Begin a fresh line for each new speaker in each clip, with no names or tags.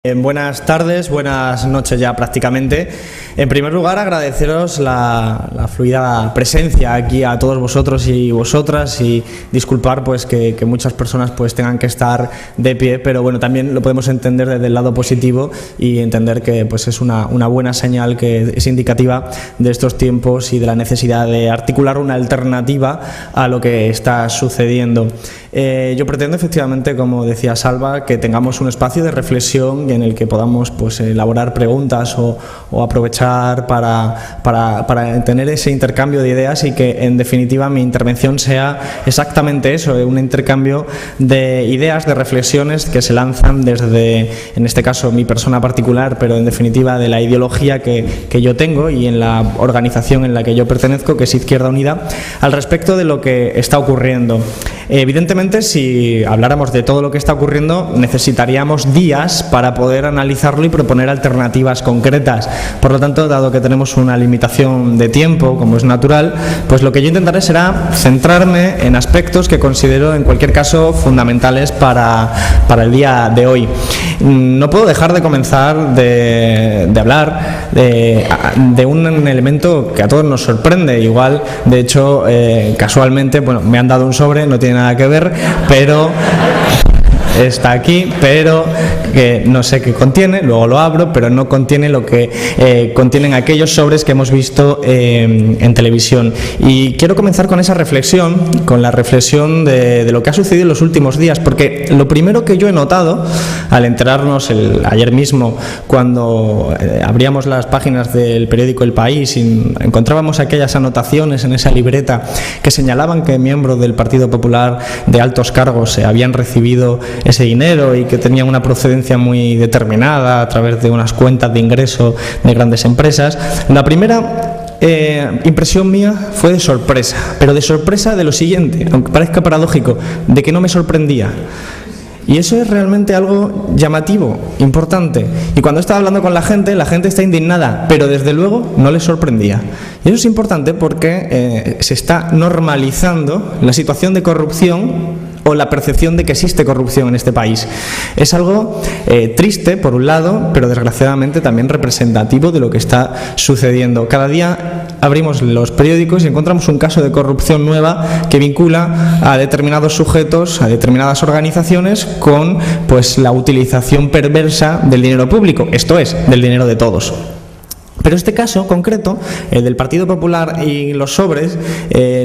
Buenas tardes, buenas noches ya prácticamente. En primer lugar, agradeceros la fluida presencia aquí a todos vosotros y vosotras y disculpar pues que muchas personas pues tengan que estar de pie, pero bueno, también lo podemos entender desde el lado positivo y entender que pues es una buena señal que es indicativa de estos tiempos y de la necesidad de articular una alternativa a lo que está sucediendo. Yo pretendo efectivamente, como decía Salva, que tengamos un espacio de reflexión en el que podamos pues elaborar preguntas o aprovechar para tener ese intercambio de ideas y que en definitiva mi intervención sea exactamente eso, un intercambio de ideas, de reflexiones que se lanzan desde, en este caso, mi persona particular, pero en definitiva de la ideología que yo tengo y en la organización en la que yo pertenezco, que es Izquierda Unida, al respecto de lo que está ocurriendo. Evidentemente, si habláramos de todo lo que está ocurriendo, necesitaríamos días para poder analizarlo y proponer alternativas concretas. Por lo tanto, dado que tenemos una limitación de tiempo, como es natural, pues lo que yo intentaré será centrarme en aspectos que considero, en cualquier caso, fundamentales para el día de hoy. No puedo dejar de comenzar de hablar de un elemento que a todos nos sorprende. Igual, de hecho, casualmente, bueno, me han dado un sobre, no tiene nada que ver, pero está aquí, pero que no sé qué contiene, luego lo abro, pero no contiene lo que contienen aquellos sobres que hemos visto en televisión. Y quiero comenzar con esa reflexión, con la reflexión de lo que ha sucedido en los últimos días, porque lo primero que yo he notado al enterarnos ayer mismo, cuando abríamos las páginas del periódico El País y encontrábamos aquellas anotaciones en esa libreta que señalaban que miembros del Partido Popular de altos cargos habían recibido ese dinero y que tenían una procedencia muy determinada a través de unas cuentas de ingreso de grandes empresas. La primera impresión mía fue de sorpresa, pero de sorpresa de lo siguiente, aunque parezca paradójico, de que no me sorprendía. Y eso es realmente algo llamativo, importante. Y cuando estaba hablando con la gente está indignada, pero desde luego no les sorprendía. Y eso es importante porque se está normalizando la situación de corrupción o la percepción de que existe corrupción en este país. Es algo triste, por un lado, pero desgraciadamente también representativo de lo que está sucediendo. Cada día abrimos los periódicos y encontramos un caso de corrupción nueva que vincula a determinados sujetos, a determinadas organizaciones, con pues la utilización perversa del dinero público, esto es, del dinero de todos. Pero este caso concreto, el del Partido Popular y los sobres,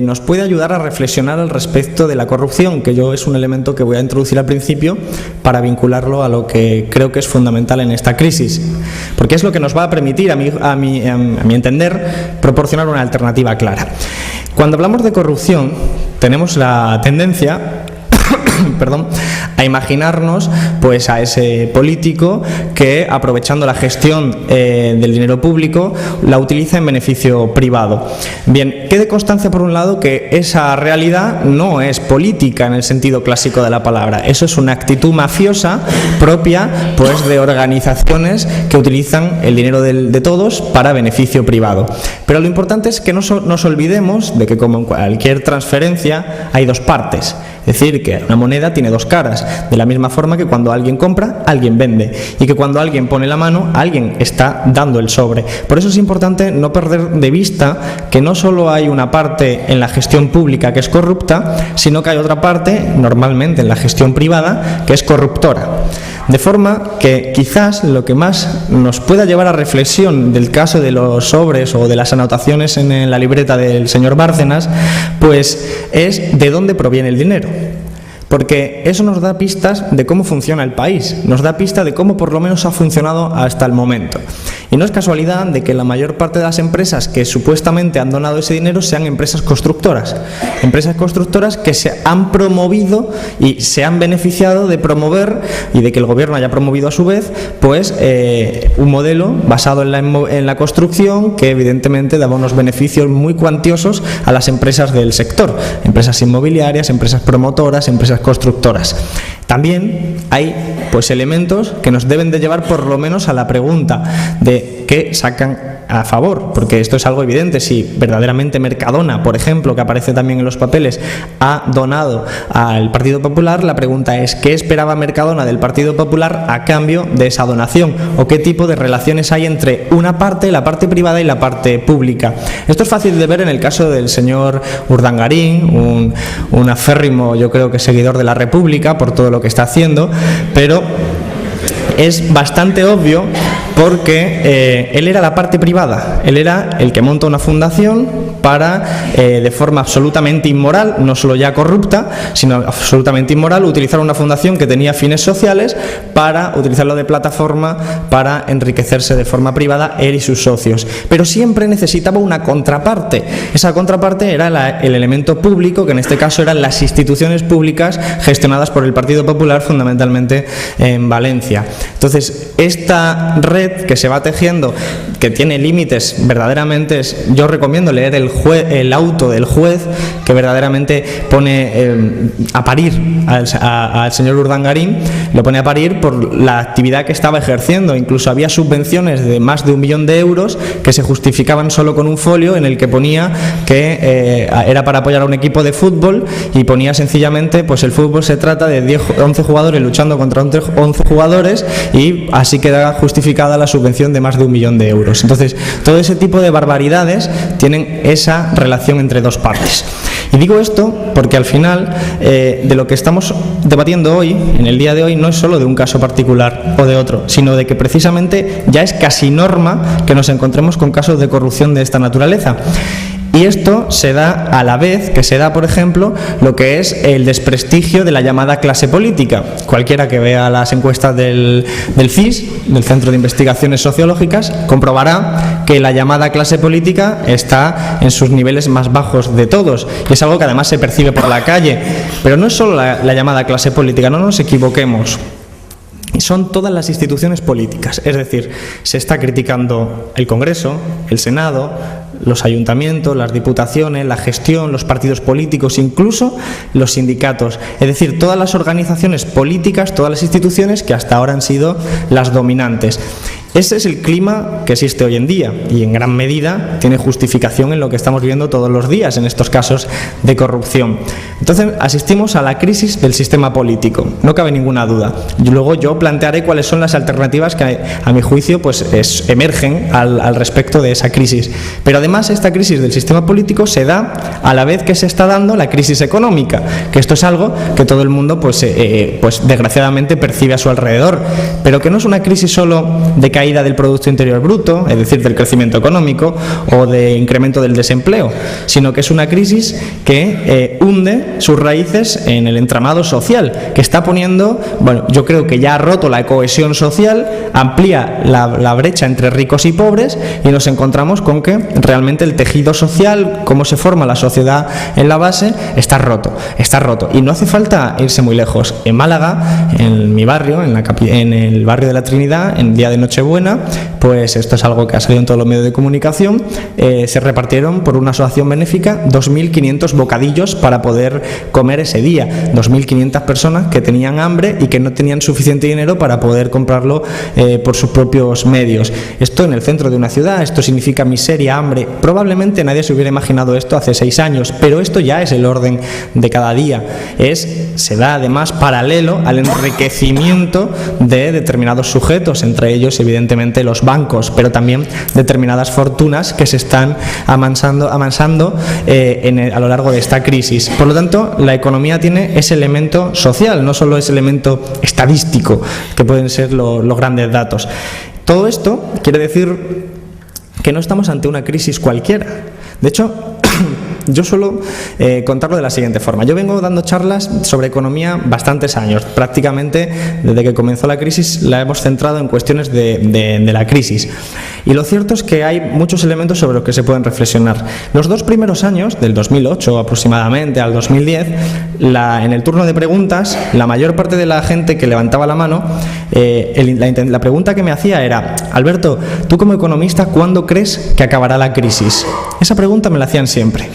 nos puede ayudar a reflexionar al respecto de la corrupción, que yo es un elemento que voy a introducir al principio para vincularlo a lo que creo que es fundamental en esta crisis, porque es lo que nos va a permitir, a mi entender, proporcionar una alternativa clara. Cuando hablamos de corrupción, tenemos la tendencia a imaginarnos pues a ese político que, aprovechando la gestión del dinero público, la utiliza en beneficio privado. Bien, quede constancia por un lado que esa realidad no es política en el sentido clásico de la palabra. Eso es una actitud mafiosa propia pues de organizaciones que utilizan el dinero de todos para beneficio privado. Pero lo importante es que no nos olvidemos de que, como en cualquier transferencia, hay dos partes. Es decir, que una moneda tiene dos caras, de la misma forma que cuando alguien compra, alguien vende, y que cuando alguien pone la mano, alguien está dando el sobre. Por eso es importante no perder de vista que no solo hay una parte en la gestión pública que es corrupta, sino que hay otra parte, normalmente en la gestión privada, que es corruptora. De forma que quizás lo que más nos pueda llevar a reflexión del caso de los sobres o de las anotaciones en la libreta del señor Bárcenas, pues es de dónde proviene el dinero. Porque eso nos da pistas de cómo funciona el país, nos da pista de cómo por lo menos ha funcionado hasta el momento. Y no es casualidad de que la mayor parte de las empresas que supuestamente han donado ese dinero sean empresas constructoras que se han promovido y se han beneficiado de promover, y de que el gobierno haya promovido a su vez, pues un modelo basado en la construcción que evidentemente daba unos beneficios muy cuantiosos a las empresas del sector, empresas inmobiliarias, empresas promotoras, empresas constructoras. También hay pues elementos que nos deben de llevar por lo menos a la pregunta de ¿qué sacan a favor? Porque esto es algo evidente. Si verdaderamente Mercadona, por ejemplo, que aparece también en los papeles, ha donado al Partido Popular, la pregunta es ¿qué esperaba Mercadona del Partido Popular a cambio de esa donación? ¿O qué tipo de relaciones hay entre una parte, la parte privada y la parte pública? Esto es fácil de ver en el caso del señor Urdangarín, un aférrimo, yo creo que seguidor de la República por todo lo que está haciendo, pero es bastante obvio porque él era la parte privada, él era el que monta una fundación para, de forma absolutamente inmoral, no solo ya corrupta, sino absolutamente inmoral, utilizar una fundación que tenía fines sociales para utilizarlo de plataforma para enriquecerse de forma privada él y sus socios. Pero siempre necesitaba una contraparte. Esa contraparte era el elemento público, que en este caso eran las instituciones públicas gestionadas por el Partido Popular, fundamentalmente en Valencia. Entonces, esta red que se va tejiendo, que tiene límites verdaderamente, yo recomiendo leer el auto del juez, que verdaderamente pone a parir al señor Urdangarín, lo pone a parir por la actividad que estaba ejerciendo. Incluso había subvenciones de más de 1 millón de euros que se justificaban solo con un folio en el que ponía que era para apoyar a un equipo de fútbol, y ponía sencillamente, pues el fútbol se trata de 11 jugadores luchando contra 11 jugadores, y así queda justificada la subvención de más de 1 millón de euros. Entonces, todo ese tipo de barbaridades tienen esa relación entre dos partes. Y digo esto porque al final de lo que estamos debatiendo hoy, en el día de hoy, no es solo de un caso particular o de otro, sino de que precisamente ya es casi norma que nos encontremos con casos de corrupción de esta naturaleza. Y esto se da a la vez que se da, por ejemplo, lo que es el desprestigio de la llamada clase política. Cualquiera que vea las encuestas del CIS, del Centro de Investigaciones Sociológicas, comprobará que la llamada clase política está en sus niveles más bajos de todos. Y es algo que además se percibe por la calle. Pero no es solo la llamada clase política, no nos equivoquemos. Son todas las instituciones políticas, es decir, se está criticando el Congreso, el Senado, los ayuntamientos, las diputaciones, la gestión, los partidos políticos, incluso los sindicatos, es decir, todas las organizaciones políticas, todas las instituciones que hasta ahora han sido las dominantes. Ese es el clima que existe hoy en día y en gran medida tiene justificación en lo que estamos viendo todos los días en estos casos de corrupción. Entonces asistimos a la crisis del sistema político, no cabe ninguna duda. Y luego yo plantearé cuáles son las alternativas que a mi juicio pues emergen al respecto de esa crisis. Pero además esta crisis del sistema político se da a la vez que se está dando la crisis económica, que esto es algo que todo el mundo pues desgraciadamente percibe a su alrededor, pero que no es una crisis solo de caída del Producto Interior Bruto, es decir, del crecimiento económico o de incremento del desempleo, sino que es una crisis que hunde sus raíces en el entramado social, que está poniendo, bueno, yo creo que ya ha roto la cohesión social, amplía la brecha entre ricos y pobres, y nos encontramos con que realmente el tejido social, cómo se forma la sociedad en la base, está roto. Y no hace falta irse muy lejos. En Málaga, en mi barrio, en el barrio de la Trinidad, en día de Nochebuena, pues esto es algo que ha salido en todos los medios de comunicación, se repartieron por una asociación benéfica 2.500 bocadillos para poder comer ese día. 2.500 personas que tenían hambre y que no tenían suficiente dinero para poder comprarlo por sus propios medios. Esto en el centro de una ciudad, esto significa miseria, hambre. Probablemente nadie se hubiera imaginado esto hace 6 años, pero esto ya es el orden de cada día. Se da además paralelo al enriquecimiento de determinados sujetos, entre ellos evidentemente los bancos, pero también determinadas fortunas que se están amansando a lo largo de esta crisis. Por lo tanto, la economía tiene ese elemento social, no solo ese elemento estadístico que pueden ser los grandes datos. Todo esto quiere decir que no estamos ante una crisis cualquiera. De hecho, yo suelo contarlo de la siguiente forma. Yo vengo dando charlas sobre economía bastantes años. Prácticamente desde que comenzó la crisis la hemos centrado en cuestiones de la crisis. Y lo cierto es que hay muchos elementos sobre los que se pueden reflexionar. Los 2 primeros años, del 2008 aproximadamente al 2010, en el turno de preguntas, la mayor parte de la gente que levantaba la mano, la pregunta que me hacía era: Alberto, tú como economista, ¿cuándo crees que acabará la crisis? Esa pregunta me la hacían siempre.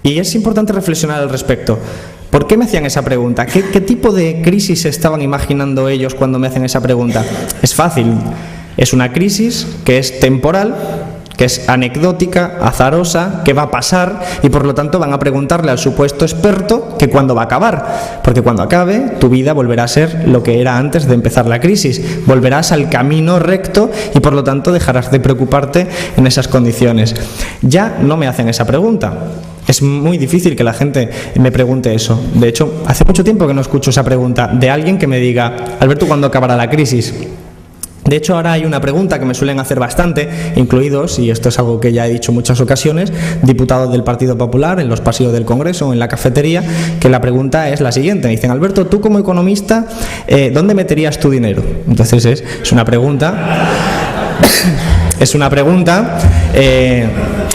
Y es importante reflexionar al respecto. ¿Por qué me hacían esa pregunta? ¿Qué tipo de crisis se estaban imaginando ellos cuando me hacen esa pregunta? Es fácil. Es una crisis que es temporal, que es anecdótica, azarosa, que va a pasar, y por lo tanto van a preguntarle al supuesto experto que cuándo va a acabar, porque cuando acabe tu vida volverá a ser lo que era antes de empezar la crisis, volverás al camino recto y por lo tanto dejarás de preocuparte en esas condiciones. Ya no me hacen esa pregunta. Es muy difícil que la gente me pregunte eso. De hecho, hace mucho tiempo que no escucho esa pregunta de alguien que me diga: Alberto, ¿cuándo acabará la crisis? De hecho, ahora hay una pregunta que me suelen hacer bastante, incluidos, y esto es algo que ya he dicho en muchas ocasiones, diputados del Partido Popular en los pasillos del Congreso o en la cafetería, que la pregunta es la siguiente. Me dicen: Alberto, tú como economista, ¿dónde meterías tu dinero? Entonces es una pregunta... Es una pregunta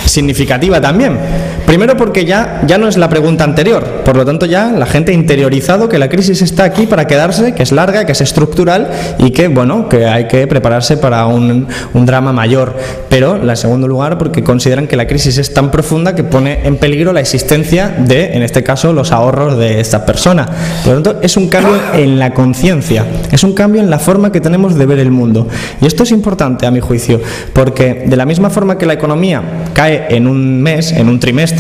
significativa también. Primero porque ya no es la pregunta anterior, por lo tanto ya la gente ha interiorizado que la crisis está aquí para quedarse, que es larga, que es estructural y que, bueno, que hay que prepararse para un drama mayor. Pero, en segundo lugar, porque consideran que la crisis es tan profunda que pone en peligro la existencia de, en este caso, los ahorros de esta persona. Por lo tanto, es un cambio en la conciencia, es un cambio en la forma que tenemos de ver el mundo. Y esto es importante, a mi juicio, porque de la misma forma que la economía cae en un mes, en un trimestre,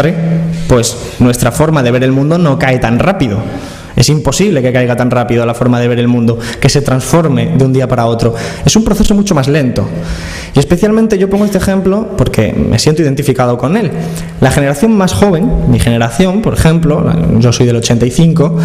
pues nuestra forma de ver el mundo no cae tan rápido. Es imposible que caiga tan rápido la forma de ver el mundo, que se transforme de un día para otro. Es un proceso mucho más lento. Y especialmente yo pongo este ejemplo porque me siento identificado con él. La generación más joven, mi generación, por ejemplo, yo soy del 85,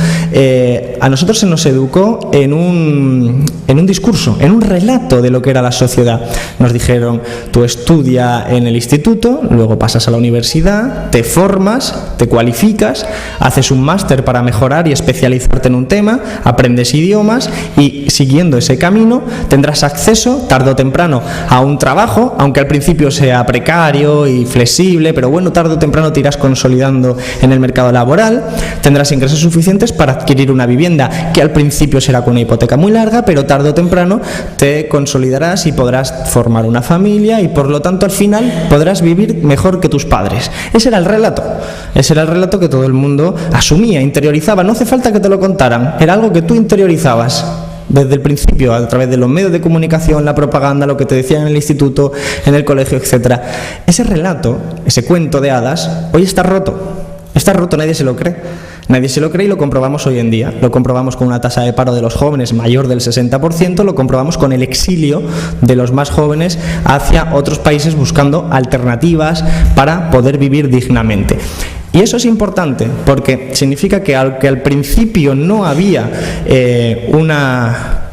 a nosotros se nos educó en un discurso, en un relato de lo que era la sociedad. Nos dijeron: tú estudia en el instituto, luego pasas a la universidad, te formas, te cualificas, haces un máster para mejorar y especializarte en un tema, aprendes idiomas y siguiendo ese camino tendrás acceso tarde o temprano a un trabajo, aunque al principio sea precario y flexible, pero bueno, tarde o temprano te irás consolidando en el mercado laboral, tendrás ingresos suficientes para adquirir una vivienda que al principio será con una hipoteca muy larga, pero tarde o temprano te consolidarás y podrás formar una familia y por lo tanto al final podrás vivir mejor que tus padres. Ese era el relato que todo el mundo asumía, interiorizaba. No hace falta que te lo contaran, era algo que tú interiorizabas desde el principio, a través de los medios de comunicación, la propaganda, lo que te decían en el instituto, en el colegio, etc. Ese relato, ese cuento de hadas, hoy está roto, nadie se lo cree. Nadie se lo cree y lo comprobamos hoy en día. Lo comprobamos con una tasa de paro de los jóvenes mayor del 60%, lo comprobamos con el exilio de los más jóvenes hacia otros países buscando alternativas para poder vivir dignamente. Y eso es importante porque significa que aunque al principio no había un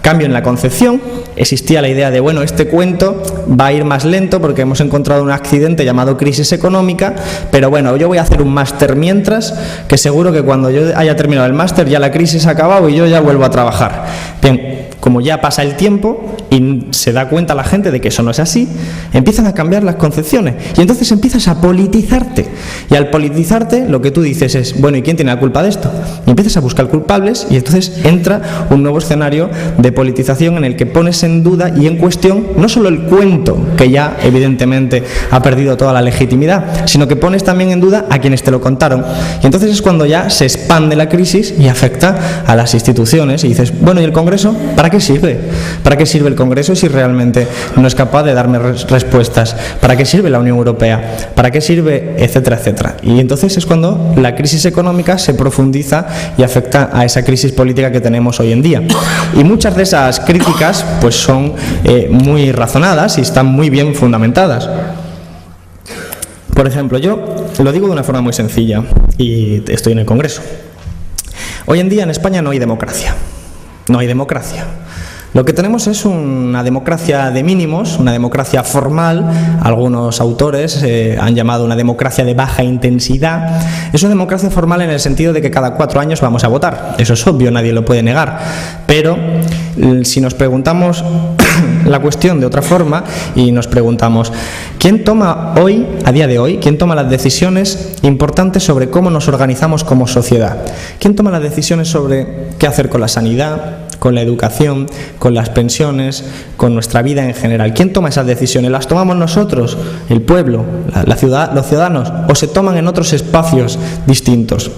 cambio en la concepción, existía la idea de, bueno, este cuento va a ir más lento porque hemos encontrado un accidente llamado crisis económica, pero bueno, yo voy a hacer un máster mientras, que seguro que cuando yo haya terminado el máster ya la crisis ha acabado y yo ya vuelvo a trabajar. Bien, como ya pasa el tiempo y se da cuenta la gente de que eso no es así, empiezan a cambiar las concepciones y entonces empiezas a politizarte. Y al politizarte lo que tú dices es, bueno, ¿y quién tiene la culpa de esto? Y empiezas a buscar culpables y entonces entra un nuevo escenario de politización en el que pones en duda y en cuestión no solo el cuento, que ya evidentemente ha perdido toda la legitimidad, sino que pones también en duda a quienes te lo contaron. Y entonces es cuando ya se expande la crisis y afecta a las instituciones y dices, bueno, ¿y el Congreso? ¿Para qué sirve? ¿Para qué sirve el Congreso si realmente no es capaz de darme respuestas? ¿Para qué sirve la Unión Europea? ¿Para qué sirve? Etcétera, etcétera. Y entonces es cuando la crisis económica se profundiza y afecta a esa crisis política que tenemos hoy en día. Y muchas de esas críticas pues son muy razonadas y están muy bien fundamentadas. Por ejemplo, yo lo digo de una forma muy sencilla y estoy en el Congreso. Hoy en día en España no hay democracia. No hay democracia. Lo que tenemos es una democracia de mínimos, una democracia formal. Algunos autores han llamado una democracia de baja intensidad. Es una democracia formal en el sentido de que cada 4 años vamos a votar. Eso es obvio, nadie lo puede negar. Pero si nos preguntamos la cuestión de otra forma y nos preguntamos, ¿quién toma hoy, a día de hoy, quién toma las decisiones importantes sobre cómo nos organizamos como sociedad? ¿Quién toma las decisiones sobre qué hacer con la sanidad, con la educación, con las pensiones, con nuestra vida en general? ¿Quién toma esas decisiones? ¿Las tomamos nosotros, el pueblo, la ciudad, los ciudadanos, o se toman en otros espacios distintos?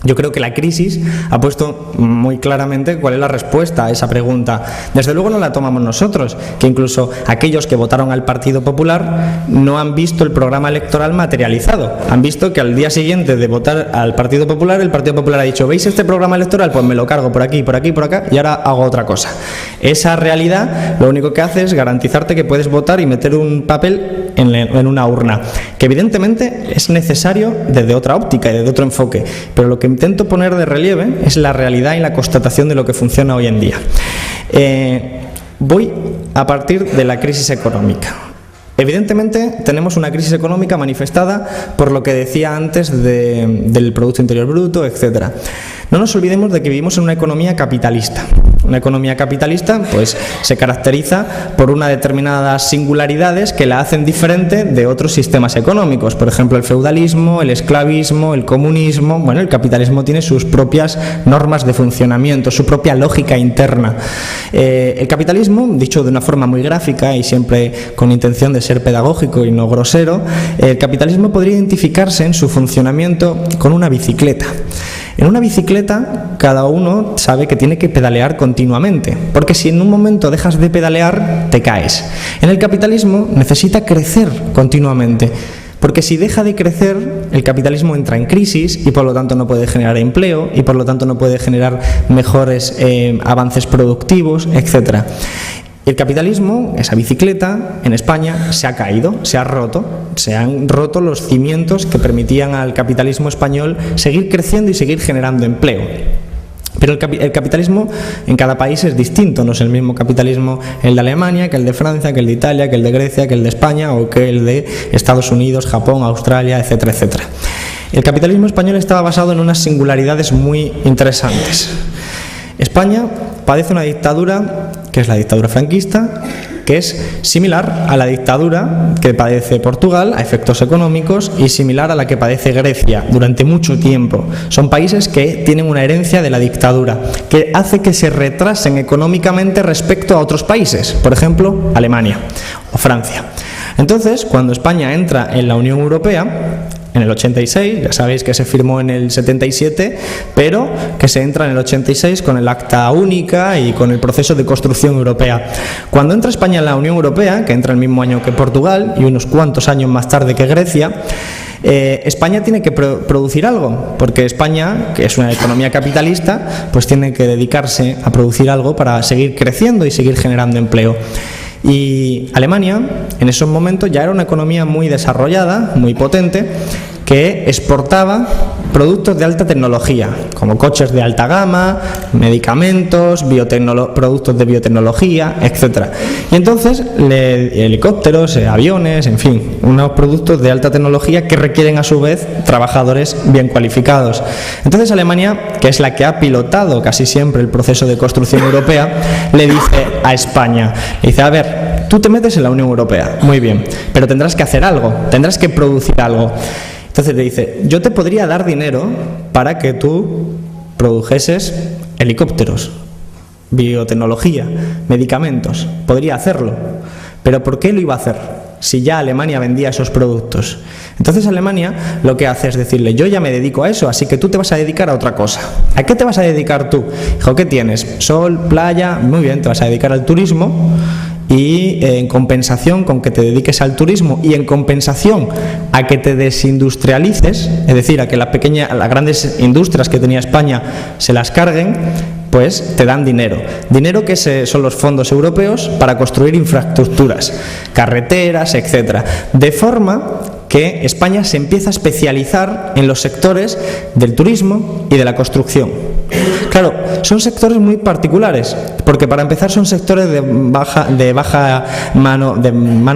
Yo creo que la crisis ha puesto muy claramente cuál es la respuesta a esa pregunta. Desde luego no la tomamos nosotros, que incluso aquellos que votaron al Partido Popular no han visto el programa electoral materializado. Han visto que al día siguiente de votar al Partido Popular, el Partido Popular ha dicho: ¿veis este programa electoral? Pues me lo cargo por aquí, por aquí, por acá, y ahora hago otra cosa. Esa realidad lo único que hace es garantizarte que puedes votar y meter un papel en una urna, que evidentemente es necesario desde otra óptica y desde otro enfoque, pero lo que intento poner de relieve es la realidad y la constatación de lo que funciona hoy en día. Voy a partir de la crisis económica. Evidentemente tenemos una crisis económica manifestada por lo que decía antes del Producto Interior Bruto, etcétera. No nos olvidemos de que vivimos en una economía capitalista. Una economía capitalista pues se caracteriza por unas determinadas singularidades que la hacen diferente de otros sistemas económicos. Por ejemplo, el feudalismo, el esclavismo, el comunismo. Bueno, el capitalismo tiene sus propias normas de funcionamiento, su propia lógica interna. El capitalismo, dicho de una forma muy gráfica y siempre con intención de ser pedagógico y no grosero, el capitalismo podría identificarse en su funcionamiento con una bicicleta. En una bicicleta cada uno sabe que tiene que pedalear continuamente, porque si en un momento dejas de pedalear, te caes. En el capitalismo necesita crecer continuamente, porque si deja de crecer, el capitalismo entra en crisis y por lo tanto no puede generar empleo y por lo tanto no puede generar mejores avances productivos, etcétera. El capitalismo, esa bicicleta, en España se ha caído, se ha roto, se han roto los cimientos que permitían al capitalismo español seguir creciendo y seguir generando empleo. Pero el capitalismo en cada país es distinto, no es el mismo capitalismo el de Alemania, que el de Francia, que el de Italia, que el de Grecia, que el de España o que el de Estados Unidos, Japón, Australia, etcétera, etcétera. El capitalismo español estaba basado en unas singularidades muy interesantes. España padece una dictadura, que es la dictadura franquista, que es similar a la dictadura que padece Portugal a efectos económicos y similar a la que padece Grecia durante mucho tiempo. Son países que tienen una herencia de la dictadura, que hace que se retrasen económicamente respecto a otros países, por ejemplo, Alemania o Francia. Entonces, cuando España entra en la Unión Europea, en el 86, ya sabéis que se firmó en el 77, pero que se entra en el 86 con el Acta Única y con el proceso de construcción europea. Cuando entra España en la Unión Europea, que entra el mismo año que Portugal y unos cuantos años más tarde que Grecia, España tiene que producir algo, porque España, que es una economía capitalista, pues tiene que dedicarse a producir algo para seguir creciendo y seguir generando empleo. Y Alemania en esos momentos ya era una economía muy desarrollada, muy potente, que exportaba productos de alta tecnología, como coches de alta gama, medicamentos, productos de biotecnología, etc. Y entonces helicópteros, aviones, en fin, unos productos de alta tecnología que requieren a su vez trabajadores bien cualificados. Entonces Alemania, que es la que ha pilotado casi siempre el proceso de construcción europea, le dice a España, le dice: a ver, tú te metes en la Unión Europea, muy bien, pero tendrás que hacer algo, tendrás que producir algo. Entonces le dice: yo te podría dar dinero para que tú produjeses helicópteros, biotecnología, medicamentos. Podría hacerlo. Pero ¿por qué lo iba a hacer si ya Alemania vendía esos productos? Entonces Alemania lo que hace es decirle: yo ya me dedico a eso, así que tú te vas a dedicar a otra cosa. ¿A qué te vas a dedicar tú? Dijo: ¿qué tienes? Sol, playa, muy bien, te vas a dedicar al turismo. Y en compensación con que te dediques al turismo y en compensación a que te desindustrialices, es decir, a que las grandes industrias que tenía España se las carguen, pues te dan dinero. Dinero que son los fondos europeos para construir infraestructuras, carreteras, etcétera. De forma que España se empieza a especializar en los sectores del turismo y de la construcción. Claro, son sectores muy particulares, porque para empezar son sectores de baja mano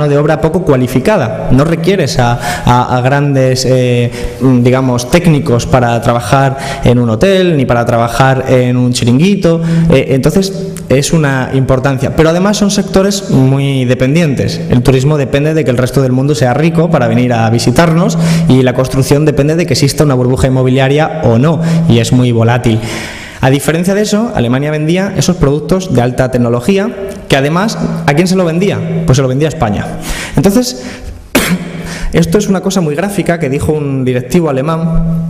de obra poco cualificada. No requieres a grandes, digamos, técnicos para trabajar en un hotel ni para trabajar en un chiringuito. Entonces es una importancia. Pero además son sectores muy dependientes. El turismo depende de que el resto del mundo sea rico para venir a visitarnos, y la construcción depende de que exista una burbuja inmobiliaria o no, y es muy volátil. A diferencia de eso, Alemania vendía esos productos de alta tecnología, que además, ¿a quién se lo vendía? Pues se lo vendía a España. Entonces, esto es una cosa muy gráfica que dijo un directivo alemán,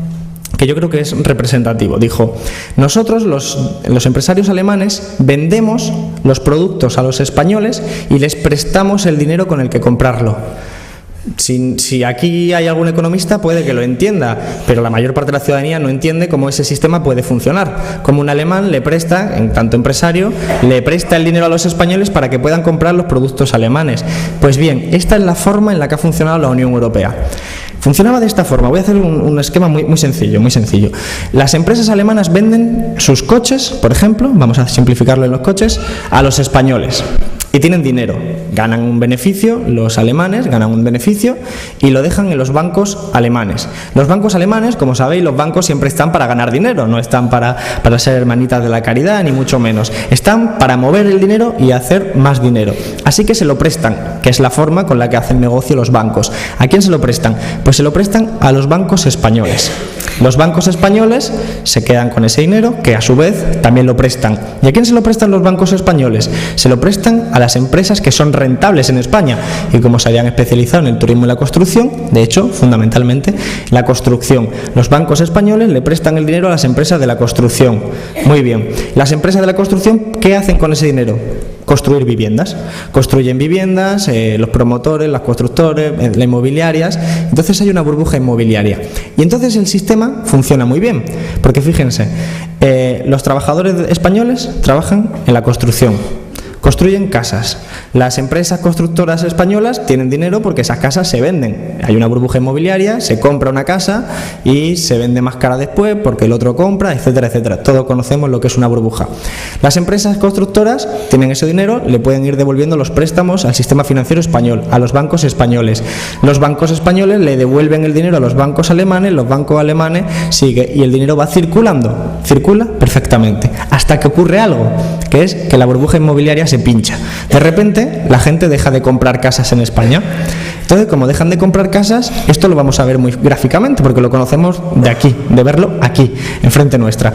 que yo creo que es representativo. Dijo: nosotros los empresarios alemanes vendemos los productos a los españoles y les prestamos el dinero con el que comprarlo. Si aquí hay algún economista puede que lo entienda, pero la mayor parte de la ciudadanía no entiende cómo ese sistema puede funcionar. Como un alemán le presta, en tanto empresario, le presta el dinero a los españoles para que puedan comprar los productos alemanes. Pues bien, esta es la forma en la que ha funcionado la Unión Europea. Funcionaba de esta forma. Voy a hacer un esquema muy sencillo, muy sencillo. Las empresas alemanas venden sus coches, por ejemplo, vamos a simplificarlo en los coches, a los españoles. Y tienen dinero, ganan un beneficio, los alemanes ganan un beneficio y lo dejan en los bancos alemanes. Los bancos alemanes, como sabéis, los bancos siempre están para ganar dinero, no están para ser hermanitas de la caridad, ni mucho menos. Están para mover el dinero y hacer más dinero. Así que se lo prestan, que es la forma con la que hacen negocio los bancos. ¿A quién se lo prestan? Pues se lo prestan a los bancos españoles. Los bancos españoles se quedan con ese dinero, que a su vez también lo prestan. ¿Y a quién se lo prestan los bancos españoles? Se lo prestan a las empresas que son rentables en España y como se habían especializado en el turismo y la construcción, de hecho, fundamentalmente, la construcción. Los bancos españoles le prestan el dinero a las empresas de la construcción. Muy bien. Las empresas de la construcción, ¿qué hacen con ese dinero? Construir viviendas. Construyen viviendas, los promotores, las constructores, las inmobiliarias. Entonces hay una burbuja inmobiliaria. Y entonces el sistema funciona muy bien. Porque fíjense, los trabajadores españoles trabajan en la construcción. Construyen casas. Las empresas constructoras españolas tienen dinero porque esas casas se venden. Hay una burbuja inmobiliaria, se compra una casa y se vende más cara después porque el otro compra, etcétera, etcétera. Todos conocemos lo que es una burbuja. Las empresas constructoras tienen ese dinero, le pueden ir devolviendo los préstamos al sistema financiero español, a los bancos españoles. Los bancos españoles le devuelven el dinero a los bancos alemanes, los bancos alemanes sigue y el dinero va circulando. Circula perfectamente. Hasta que ocurre algo, que es que la burbuja inmobiliaria se pincha. De repente la gente deja de comprar casas en España. Entonces, como dejan de comprar casas, esto lo vamos a ver muy gráficamente porque lo conocemos de aquí, de verlo aquí, enfrente nuestra.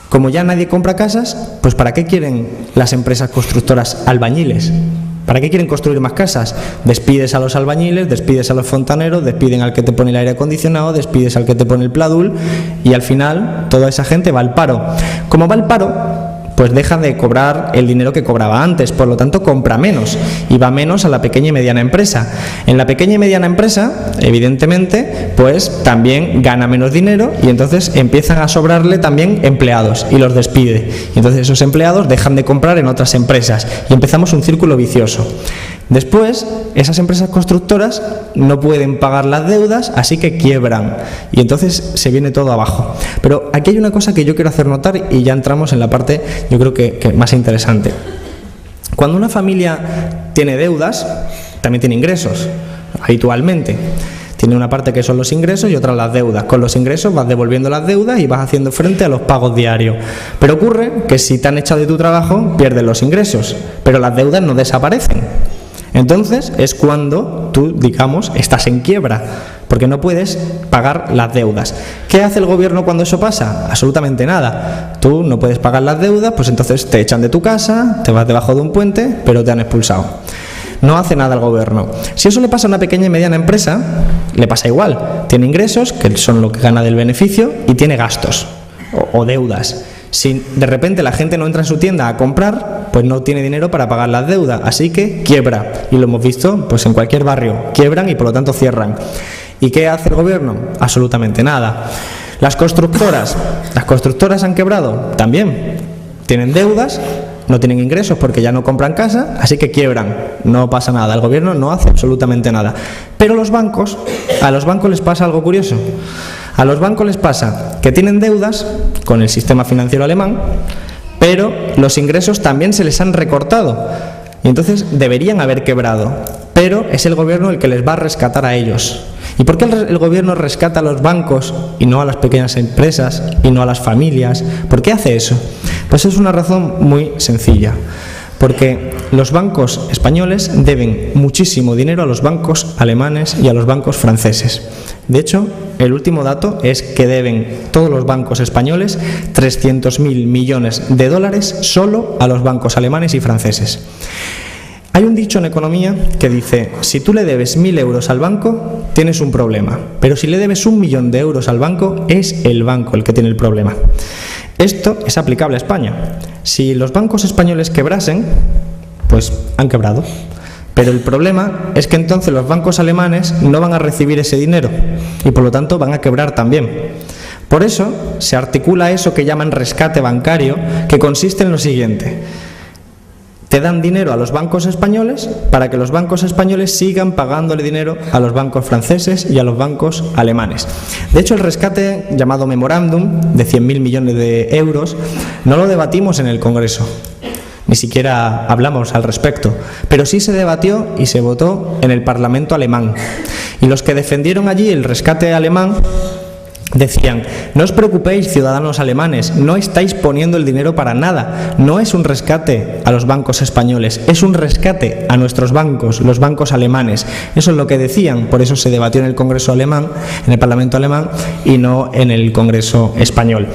Como ya nadie compra casas, pues ¿para qué quieren las empresas constructoras albañiles? ¿Para qué quieren construir más casas? Despides a los albañiles, despides a los fontaneros, despiden al que te pone el aire acondicionado, despides al que te pone el pladul y al final toda esa gente va al paro. Como va al paro, pues deja de cobrar el dinero que cobraba antes, por lo tanto compra menos y va menos a la pequeña y mediana empresa. En la pequeña y mediana empresa, evidentemente, pues también gana menos dinero y entonces empiezan a sobrarle también empleados y los despide. Y entonces esos empleados dejan de comprar en otras empresas y empezamos un círculo vicioso. Después, esas empresas constructoras no pueden pagar las deudas, así que quiebran y entonces se viene todo abajo. Pero aquí hay una cosa que yo quiero hacer notar y ya entramos en la parte, yo creo que más interesante. Cuando una familia tiene deudas, también tiene ingresos, habitualmente. Tiene una parte que son los ingresos y otra las deudas. Con los ingresos vas devolviendo las deudas y vas haciendo frente a los pagos diarios. Pero ocurre que si te han echado de tu trabajo, pierdes los ingresos, pero las deudas no desaparecen. Entonces es cuando tú, digamos, estás en quiebra, porque no puedes pagar las deudas. ¿Qué hace el gobierno cuando eso pasa? Absolutamente nada. Tú no puedes pagar las deudas, pues entonces te echan de tu casa, te vas debajo de un puente, pero te han expulsado. No hace nada el gobierno. Si eso le pasa a una pequeña y mediana empresa, le pasa igual. Tiene ingresos, que son lo que gana del beneficio, y tiene gastos o deudas. Si de repente la gente no entra en su tienda a comprar, pues no tiene dinero para pagar las deudas, así que quiebra. Y lo hemos visto pues en cualquier barrio, quiebran y por lo tanto cierran. ¿Y qué hace el gobierno? Absolutamente nada. Las constructoras han quebrado, también tienen deudas, no tienen ingresos porque ya no compran casa, así que quiebran, no pasa nada, el gobierno no hace absolutamente nada. Pero a los bancos les pasa algo curioso. A los bancos les pasa que tienen deudas con el sistema financiero alemán, pero los ingresos también se les han recortado y entonces deberían haber quebrado, pero es el gobierno el que les va a rescatar a ellos. ¿Y por qué el gobierno rescata a los bancos y no a las pequeñas empresas y no a las familias? ¿Por qué hace eso? Pues es una razón muy sencilla. Porque los bancos españoles deben muchísimo dinero a los bancos alemanes y a los bancos franceses. De hecho, el último dato es que deben todos los bancos españoles 300.000 millones de dólares solo a los bancos alemanes y franceses. Hay un dicho en economía que dice: si tú le debes 1.000 euros al banco, tienes un problema, pero si le debes 1.000.000 de euros al banco, es el banco el que tiene el problema. Esto es aplicable a España. Si los bancos españoles quebrasen, pues han quebrado. Pero el problema es que entonces los bancos alemanes no van a recibir ese dinero y por lo tanto van a quebrar también. Por eso se articula eso que llaman rescate bancario, que consiste en lo siguiente: te dan dinero a los bancos españoles para que los bancos españoles sigan pagándole dinero a los bancos franceses y a los bancos alemanes. De hecho, el rescate llamado memorándum de 100.000 millones de euros no lo debatimos en el Congreso. Ni siquiera hablamos al respecto, pero sí se debatió y se votó en el Parlamento alemán. Y los que defendieron allí el rescate alemán decían: no os preocupéis, ciudadanos alemanes, no estáis poniendo el dinero para nada, no es un rescate a los bancos españoles, es un rescate a nuestros bancos, los bancos alemanes. Eso es lo que decían, por eso se debatió en el Congreso alemán, en el Parlamento alemán, y no en el Congreso español.